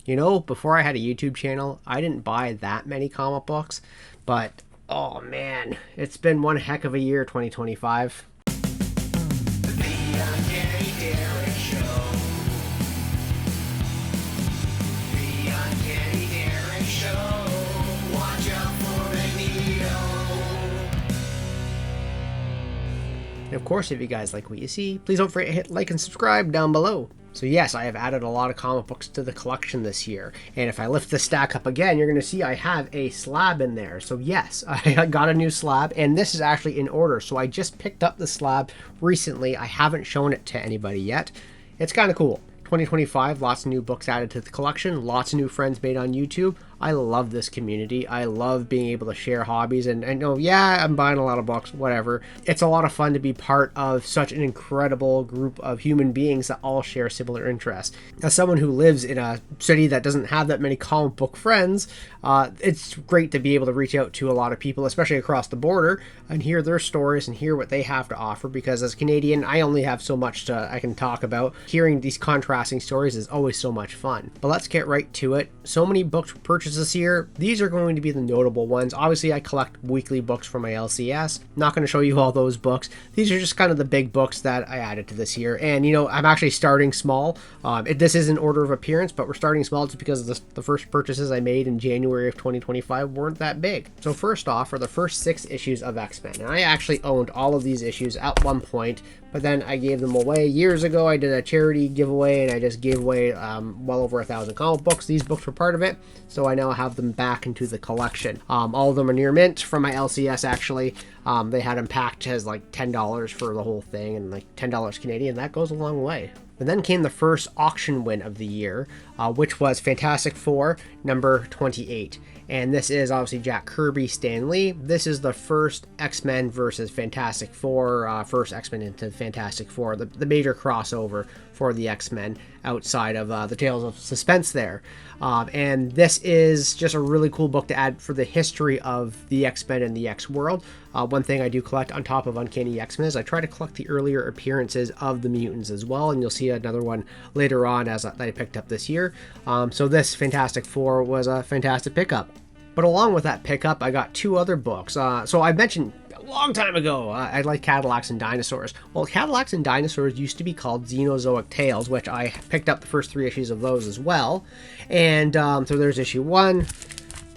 You know, before I had a YouTube channel, I didn't buy that many comic books, but oh man, it's been one heck of a year, 2025. And of course, if you guys like what you see, please don't forget to hit like and subscribe down below. So yes, I have added a lot of comic books to the collection this year. And if I lift the stack up again, you're going to see I have a slab in there. So yes, I got a new slab, and this is actually in order. So I just picked up the slab recently. I haven't shown it to anybody yet. It's kind of cool. 2025, lots of new books added to the collection, lots of new friends made on YouTube. I love this community. I love being able to share hobbies, and I know, yeah, I'm buying a lot of books, whatever. It's a lot of fun to be part of such an incredible group of human beings that all share similar interests. As someone who lives in a city that doesn't have that many comic book friends, it's great to be able to reach out to a lot of people, especially across the border, and hear their stories and hear what they have to offer, because as a Canadian, I only have so much I can talk about. Hearing these contrasting stories is always so much fun. But let's get right to it. So many books purchased this year. These are going to be the notable ones. Obviously, I collect weekly books from my LCS. Not going to show you all those books. These are just kind of the big books that I added to this year. And, you know, I'm actually starting small. This is in order of appearance, but we're starting small just because the first purchases I made in January of 2025 weren't that big. So first off are the first 6 issues of X-Men. And I actually owned all of these issues at one point, but then I gave them away years ago. I did a charity giveaway, and I just gave away well over 1,000 comic books. These books were part of it, so I now have them back into the collection. All of them are near mint from my LCS, actually. They had them packed as like $10 for the whole thing, and like $10 Canadian. That goes a long way. And then came the first auction win of the year, which was Fantastic Four number 28. And this is obviously Jack Kirby, Stan Lee. This is the first X-Men versus Fantastic Four, first X-Men into Fantastic Four, the major crossover for the X-Men outside of the Tales of Suspense there. And this is just a really cool book to add for the history of the X-Men and the X-World. One thing I do collect on top of Uncanny X-Men is I try to collect the earlier appearances of the mutants as well, and you'll see another one later on that I picked up this year. So this Fantastic Four was a fantastic pickup. But along with that pickup, I got 2 other books. So I mentioned a long time ago, I like Cadillacs and Dinosaurs. Well, Cadillacs and Dinosaurs used to be called Xenozoic Tales, which I picked up the first 3 issues of those as well. And so there's issue 1.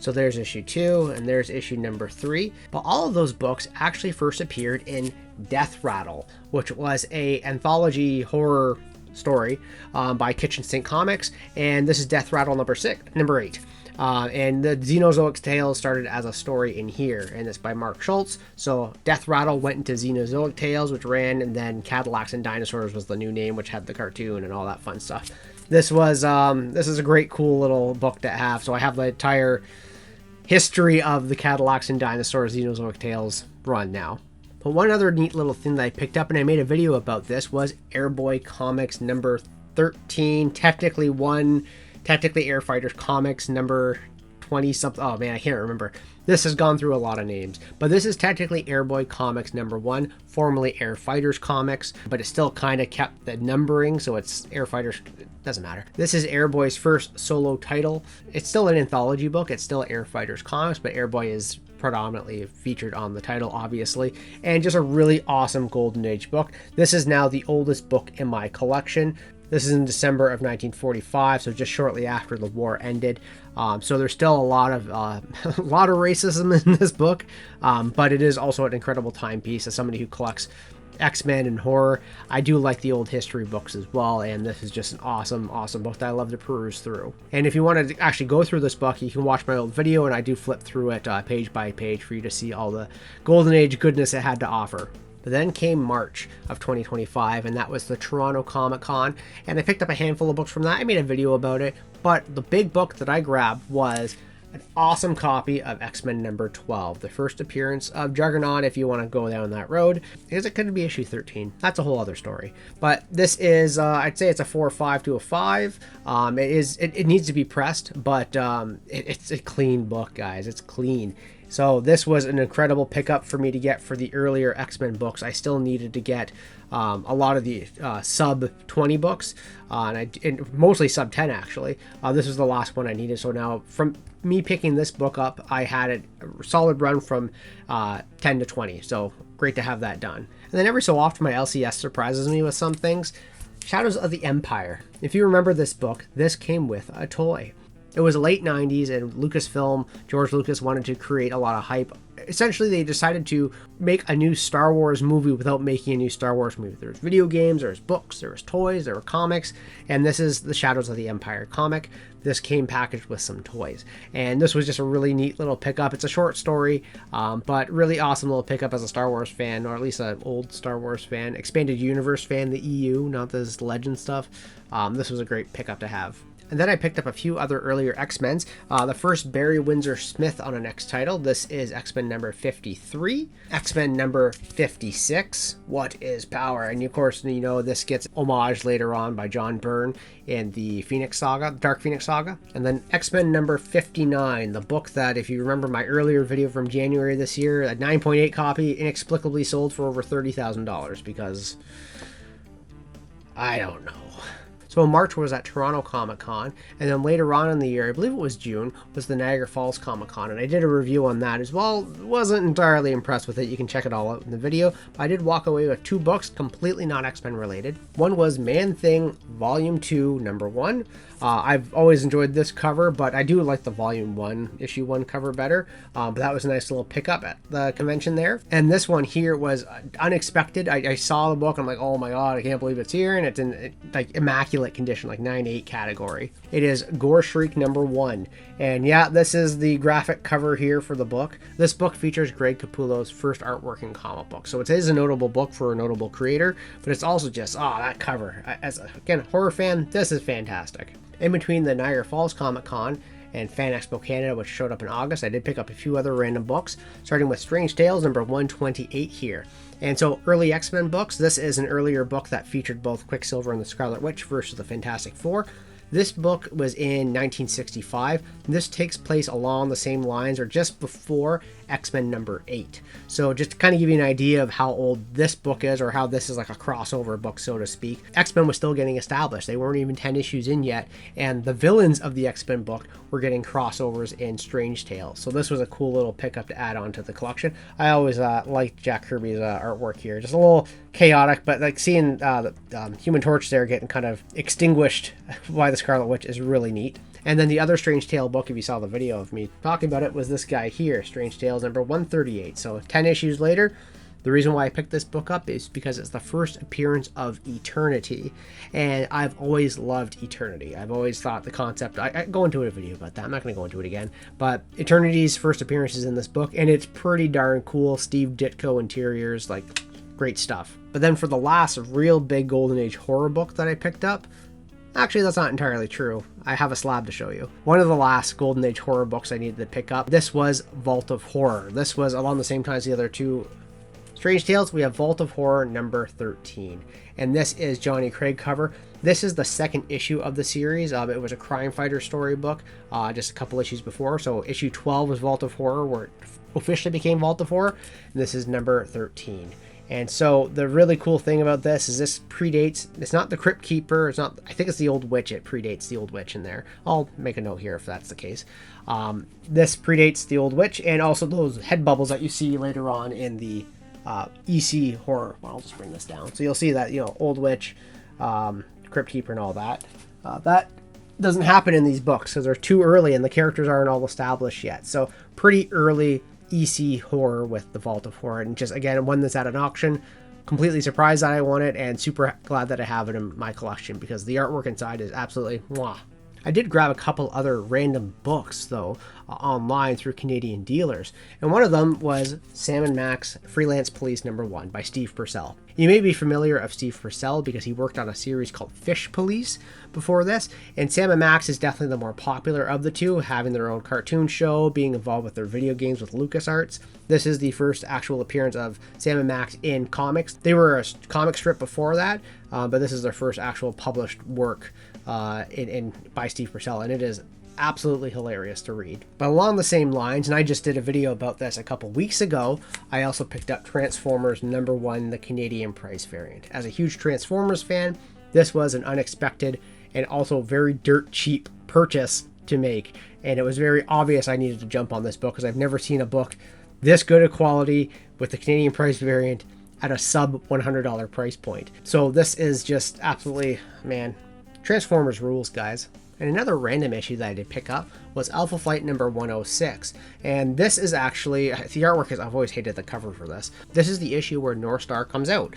So there's issue 2, and there's issue number 3. But all of those books actually first appeared in Death Rattle, which was a anthology horror story by Kitchen Sink Comics. And this is Death Rattle number 8. And the Xenozoic Tales started as a story in here, and it's by Mark Schultz. So Death Rattle went into Xenozoic Tales, which ran, and then Cadillacs and Dinosaurs was the new name, which had the cartoon and all that fun stuff. This is a great, cool little book to have. So I have the entire history of the Cadillacs and Dinosaurs Xenozoic Tales run now. But one other neat little thing that I picked up, and I made a video about this, was Airboy Comics number 13, technically Air Fighters Comics number 20 something. Oh man, I can't remember. This has gone through a lot of names, but this is technically Airboy Comics number 1, formerly Air Fighters Comics, but it still kind of kept the numbering, so it's Air Fighters. Doesn't matter. This is Airboy's first solo title. It's still an anthology book. It's still Air Fighters Comics, but Airboy is predominantly featured on the title, obviously, and just a really awesome Golden Age book. This is now the oldest book in my collection. This is in December of 1945, so just shortly after the war ended. So there's still a lot of racism in this book, but it is also an incredible timepiece. As somebody who collects X-Men and horror, I do like the old history books as well, and this is just an awesome book that I love to peruse through. And if you want to actually go through this book, you can watch my old video, and I do flip through it page by page for you to see all the Golden Age goodness it had to offer. But then came March of 2025, and that was the Toronto Comic Con, and I picked up a handful of books from that. I made a video about it, but the big book that I grabbed was an awesome copy of X-Men number 12, the first appearance of Juggernaut, if you want to go down that road, because it could be issue 13. That's a whole other story. But this is, I'd say it's a 4.5 to a 5. It needs to be pressed, but it's a clean book, guys. It's clean. So this was an incredible pickup for me to get for the earlier X-Men books. I still needed to get a lot of the sub 20 books, and mostly sub 10 actually. This was the last one I needed. So now from me picking this book up, I had a solid run from 10 to 20. So great to have that done. And then every so often my LCS surprises me with some things. Shadows of the Empire. If you remember this book, this came with a toy. It was late 90s, and Lucasfilm, George Lucas, wanted to create a lot of hype. Essentially, they decided to make a new Star Wars movie without making a new Star Wars movie. There's video games, there's books, there was toys, there were comics, and this is the Shadows of the Empire comic. This came packaged with some toys, and this was just a really neat little pickup. It's a short story, but really awesome little pickup as a Star Wars fan, or at least an old Star Wars fan, expanded universe fan, the EU, not this Legend stuff. This was a great pickup to have. And then I picked up a few other earlier X-Men's. The first, Barry Windsor Smith on an X title. This is X-Men number 53. X-Men number 56, What is Power? And of course, you know, this gets homage later on by John Byrne in the Phoenix Saga, Dark Phoenix Saga. And then X-Men number 59, the book that, if you remember my earlier video from January this year, a 9.8 copy inexplicably sold for over $30,000 because I don't know. So in March was at Toronto Comic Con, and then later on in the year, I believe it was June, was the Niagara Falls Comic Con, and I did a review on that as well. Wasn't entirely impressed with it. You can check it all out in the video. But I did walk away with 2 books completely not X-Men related. One was Man-Thing Volume 2, number 1. I've always enjoyed this cover, but I do like the Volume 1, Issue 1 cover better. But that was a nice little pickup at the convention there. And this one here was unexpected. I saw the book, I'm like, oh my god, I can't believe it's here, and it's in like immaculate condition, like 9/8 category. It is Gore Shriek number 1. And yeah, this is the graphic cover here for the book. This book features Greg Capullo's first artwork in comic book. So it is a notable book for a notable creator, but it's also just, that cover. As a, again, horror fan, this is fantastic. In between the Niagara Falls Comic Con and Fan Expo Canada, which showed up in August, I did pick up a few other random books, starting with Strange Tales number 128 here. And so early X-Men books, this is an earlier book that featured both Quicksilver and the Scarlet Witch versus the Fantastic Four. This book was in 1965. This takes place along the same lines or just before X-Men number 8. So just to kind of give you an idea of how old this book is, or how this is like a crossover book, so to speak. X-Men was still getting established. They weren't even 10 issues in yet, and the villains of the X-Men book were getting crossovers in Strange Tales. So this was a cool little pickup to add on to the collection. I always liked Jack Kirby's artwork here. Just a little chaotic, but like seeing the Human Torch there getting kind of extinguished by the Scarlet Witch is really neat. And then the other Strange Tale book, if you saw the video of me talking about it, was this guy here, Strange Tales number 138. So 10 issues later. The reason why I picked this book up is because it's the first appearance of Eternity, and I've always loved Eternity. I've always thought the concept, I go into a video about that, I'm not going to go into it again, but Eternity's first appearance is in this book, and it's pretty darn cool. Steve Ditko interiors, like, great stuff. But then for the last real big Golden Age horror book that I picked up, actually, that's not entirely true. I have a slab to show you. One of the last Golden Age horror books I needed to pick up, this was Vault of Horror. This was along the same time as the other two Strange Tales. We have Vault of Horror number 13. And this is Johnny Craig cover. This is the second issue of the series. It was a crime fighter storybook just a couple issues before. So issue 12 was Vault of Horror, where it officially became Vault of Horror. And this is number 13. And so the really cool thing about this is this predates, it's not the Crypt Keeper, it's not, I think it's the Old Witch, it predates the Old Witch in there. I'll make a note here if that's the case. This predates the Old Witch, and also those head bubbles that you see later on in the EC horror. Well, I'll just bring this down. So you'll see that, Old Witch, Crypt Keeper and all that. That doesn't happen in these books because they're too early and the characters aren't all established yet. So pretty early EC horror with the Vault of Horror, and just again one that's at an auction. Completely surprised that I want it, and super glad that I have it in my collection because the artwork inside is absolutely mwah. I did grab a couple other random books though online through Canadian dealers, and one of them was Sam & Max Freelance Police number 1 by Steve Purcell. You may be familiar of Steve Purcell because he worked on a series called Fish Police before this, and Sam & Max is definitely the more popular of the two, having their own cartoon show, being involved with their video games with LucasArts. This is the first actual appearance of Sam & Max in comics. They were a comic strip before that, but this is their first actual published work by Steve Purcell, and it is absolutely hilarious to read. But along the same lines, and I just did a video about this a couple weeks ago, I also picked up Transformers #1, the Canadian price variant. As a huge Transformers fan, this was an unexpected and also very dirt cheap purchase to make, and it was very obvious I needed to jump on this book because I've never seen a book this good a quality with the Canadian price variant at a sub $100 price point. So this is just absolutely, man, Transformers rules, guys. And another random issue that I did pick up was Alpha Flight number 106. And this is actually, the artwork is, I've always hated the cover for this. This is the issue where North Star comes out.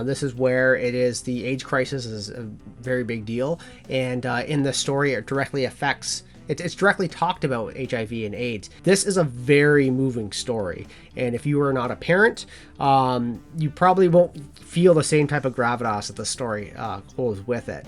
This is where it is, the AIDS crisis is a very big deal. And in the story, it directly affects, it's directly talked about HIV and AIDS. This is a very moving story. And if you are not a parent, you probably won't feel the same type of gravitas that the story holds with it.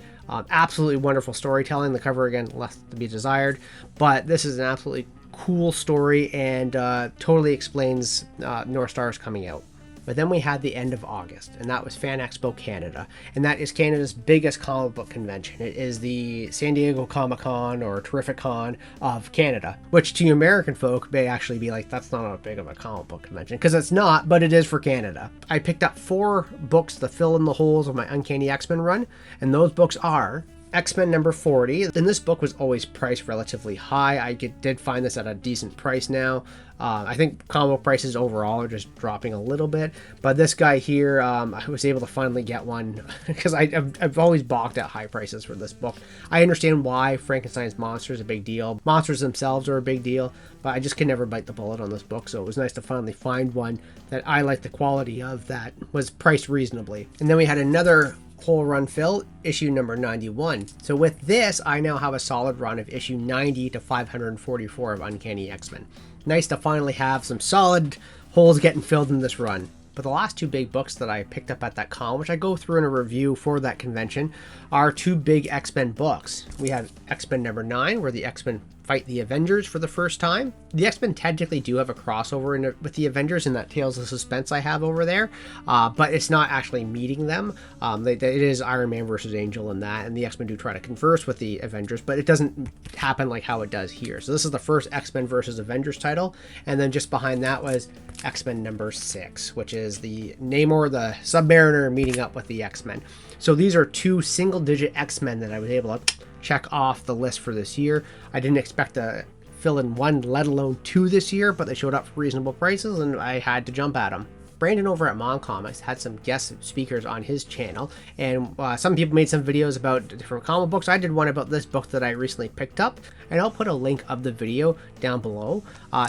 Absolutely wonderful storytelling. The cover, again, left to be desired, but this is an absolutely cool story and totally explains North Star's coming out. But then we had the end of August, and that was Fan Expo Canada, and that is Canada's biggest comic book convention. It is the San Diego Comic-Con or Terrific-Con of Canada, which to you American folk may actually be like, that's not a big of a comic book convention, because it's not, but it is for Canada. I picked up 4 books to fill in the holes of my Uncanny X-Men run, and those books are X-Men number 40, and this book was always priced relatively high. I did find this at a decent price now. I think comic book prices overall are just dropping a little bit, but this guy here, I was able to finally get one because I've always balked at high prices for this book. I understand why Frankenstein's monster is a big deal. Monsters themselves are a big deal, but I just could never bite the bullet on this book, so it was nice to finally find one that I liked the quality of that was priced reasonably. And then we had another whole run fill, issue number 91. So with this, I now have a solid run of issue 90 to 544 of Uncanny X-Men. Nice to finally have some solid holes getting filled in this run. But the last 2 big books that I picked up at that con, which I go through in a review for that convention, are 2 big X-Men books. We have X-Men number 9, where the X-Men fight the Avengers for the first time. The X-Men technically do have a crossover with the Avengers in that Tales of Suspense I have over there, but it's not actually meeting them. It is Iron Man versus Angel in that, and the X-Men do try to converse with the Avengers, but it doesn't happen like how it does here. So this is the first X-Men versus Avengers title, and then just behind that was X-Men number 6, which is the Namor, the Submariner, meeting up with the X-Men. So these are 2 single-digit X-Men that I was able to check off the list for this year. I didn't expect to fill in 1, let alone 2 this year, but they showed up for reasonable prices and I had to jump at them. Brandon over at Mon Comics had some guest speakers on his channel, and some people made some videos about different comic books. I did one about this book that I recently picked up, and I'll put a link of the video down below.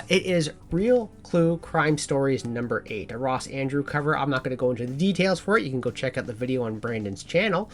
It is Real Clue Crime Stories number 8, a Ross Andrew cover. I'm not going to go into the details for it. You can go check out the video on Brandon's channel.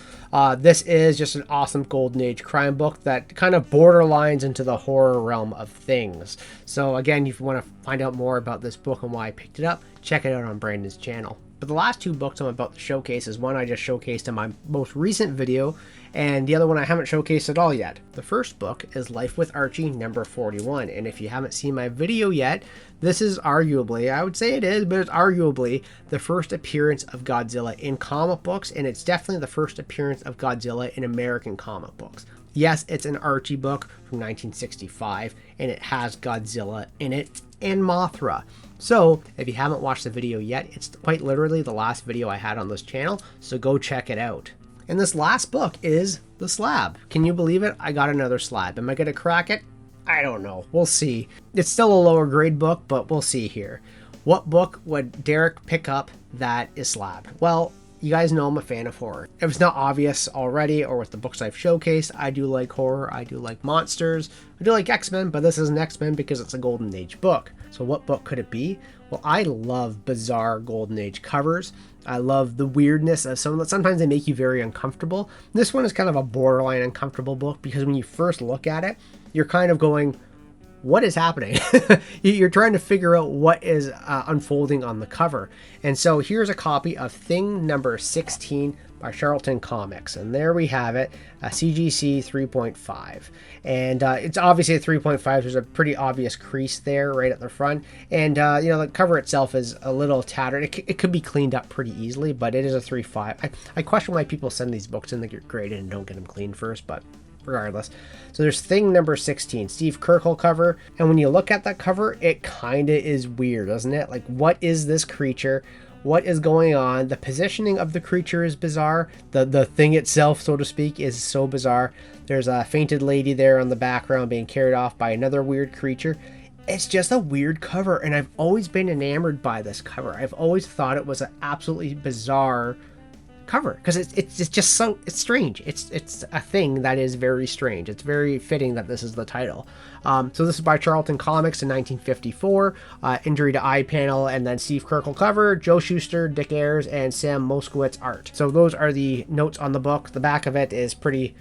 This is just an awesome Golden Age crime book that kind of borderlines into the horror realm of things. So again, if you want to find out more about this book and why I picked it up, check it out on Brandon's channel. But the last 2 books I'm about to showcase is one I just showcased in my most recent video, and the other one I haven't showcased at all yet. The first book is Life with Archie number 41, and if you haven't seen my video yet, this is arguably, I would say it is, but it's arguably the first appearance of Godzilla in comic books, and it's definitely the first appearance of Godzilla in American comic books. Yes, it's an Archie book from 1965, and it has Godzilla in it, and Mothra. So, if you haven't watched the video yet, it's quite literally the last video I had on this channel, so go check it out. And this last book is The Slab. Can you believe it? I got another slab. Am I going to crack it? I don't know. We'll see. It's still a lower grade book, but we'll see here. What book would Derek pick up that is slabbed? Well, you guys know I'm a fan of horror. If it's not obvious already, or with the books I've showcased, I do like horror, I do like monsters, I do like X-Men, but this isn't X-Men because it's a Golden Age book. So what book could it be? Well, I love bizarre Golden Age covers. I love the weirdness of some of them. Sometimes they make you very uncomfortable. This one is kind of a borderline uncomfortable book because when you first look at it, you're kind of going, what is happening? You're trying to figure out what is unfolding on the cover. And so here's a copy of Thing number 16 by Charlton Comics. And there we have it, a CGC 3.5. And it's obviously a 3.5. There's a pretty obvious crease there right at the front. And, the cover itself is a little tattered. It could be cleaned up pretty easily, but it is a 3.5. I question why people send these books in that get graded and don't get them cleaned first, but regardless. So there's Thing number 16, Steve Kirkle cover. And when you look at that cover, it kind of is weird, doesn't it? Like, what is this creature? What is going on? The positioning of the creature is bizarre. The thing itself, so to speak, is so bizarre. There's a fainted lady there on the background being carried off by another weird creature. It's just a weird cover, and I've always been enamored by this cover. I've always thought it was an absolutely bizarre cover because it's just so it's strange. It's a thing that is very strange. It's very fitting that this is the title. So this is by Charlton Comics in 1954. Injury to eye panel, and then Steve Kirkle cover, Joe Shuster, Dick Ayers, and Sam Moskowitz art. So those are the notes on the book. The back of it is pretty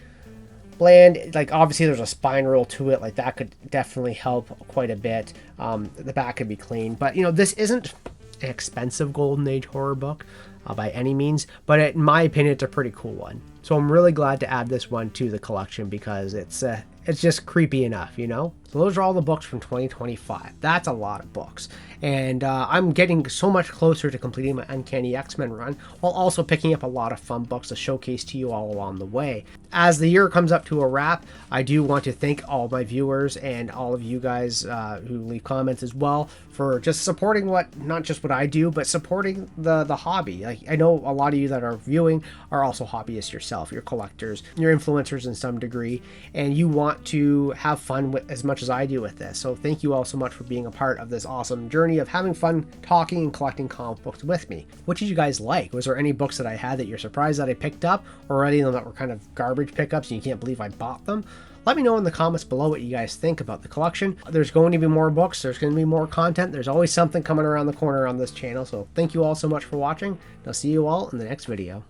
bland. Like, obviously there's a spine roll to it, like that could definitely help quite a bit. The back could be clean, but this isn't an expensive Golden Age horror book by any means, but in my opinion it's a pretty cool one. So I'm really glad to add this one to the collection because it's just creepy enough, So those are all the books from 2025. That's a lot of books. And I'm getting so much closer to completing my Uncanny X-Men run, while also picking up a lot of fun books to showcase to you all along the way. As the year comes up to a wrap, I do want to thank all my viewers and all of you guys who leave comments as well for just supporting not just what I do, but supporting the hobby. Like, I know a lot of you that are viewing are also hobbyists yourself. You're collectors, you're influencers in some degree, and you want to have fun as much as I do with this. So thank you all so much for being a part of this awesome journey of having fun talking and collecting comic books with me. What did you guys like? Was there any books that I had that you're surprised that I picked up, or any of them that were kind of garbage pickups and you can't believe I bought them? Let me know in the comments below what you guys think about the collection. There's going to be more books. There's going to be more content. There's always something coming around the corner on this channel. So thank you all so much for watching. I'll see you all in the next video.